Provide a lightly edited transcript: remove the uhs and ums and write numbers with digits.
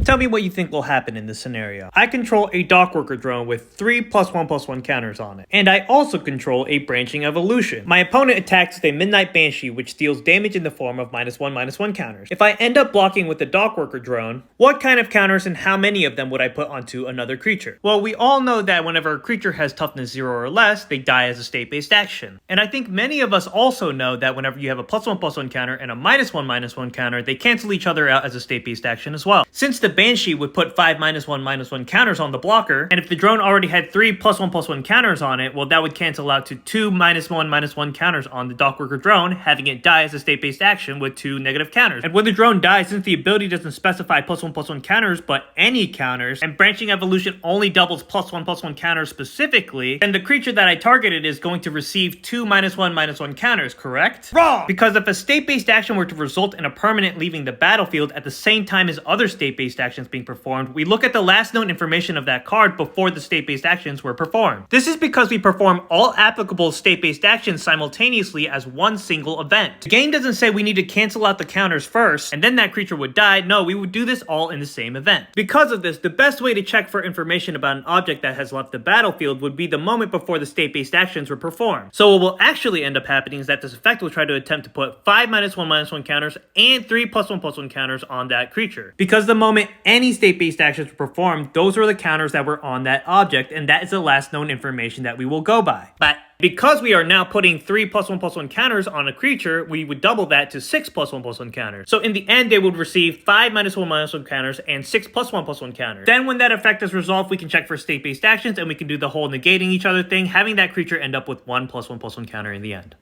Tell me what you think will happen in this scenario. I control a dockworker drone with 3 +1/+1 counters on it. And I also control a branching evolution. My opponent attacks with a Midnight Banshee, which deals damage in the form of -1/-1 counters. If I end up blocking with the dockworker drone, what kind of counters and how many of them would I put onto another creature? Well, we all know that whenever a creature has toughness 0 or less, they die as a state-based action. And I think many of us also know that whenever you have a +1/+1 counter and a -1/-1 counter, they cancel each other out as a state-based action as well. Since the Banshee would put 5 -1/-1 counters on the blocker, and if the drone already had 3 +1/+1 counters on it, well, that would cancel out to 2 -1/-1 counters on the dockworker drone, having it die as a state-based action with 2 negative counters. And when the drone dies, since the ability doesn't specify +1/+1 counters, but any counters, and branching evolution only doubles +1/+1 counters specifically, then the creature that I targeted is going to receive 2 -1/-1 counters, correct? Wrong! Because if a state-based action were to result in a permanent leaving the battlefield at the same time as other state-based actions being performed, we look at the last known information of that card before the state-based actions were performed. This is because we perform all applicable state-based actions simultaneously as one single event. The game doesn't say we need to cancel out the counters first, and then that creature would die. No, we would do this all in the same event. Because of this, the best way to check for information about an object that has left the battlefield would be the moment before the state-based actions were performed. So what will actually end up happening is that this effect will try to attempt to put 5 -1/-1 counters and 3 +1/+1 counters on that creature. Because the moment any state-based actions were performed, those were the counters that were on that object, and that is the last known information that we will go by. But because we are now putting 3 +1/+1 counters on a creature, we would double that to 6 +1/+1 counters. So in the end, they would receive 5 -1/-1 counters and 6 +1/+1 counters. Then when that effect is resolved, we can check for state-based actions, and we can do the whole negating each other thing, having that creature end up with 1 +1/+1 counter in the end.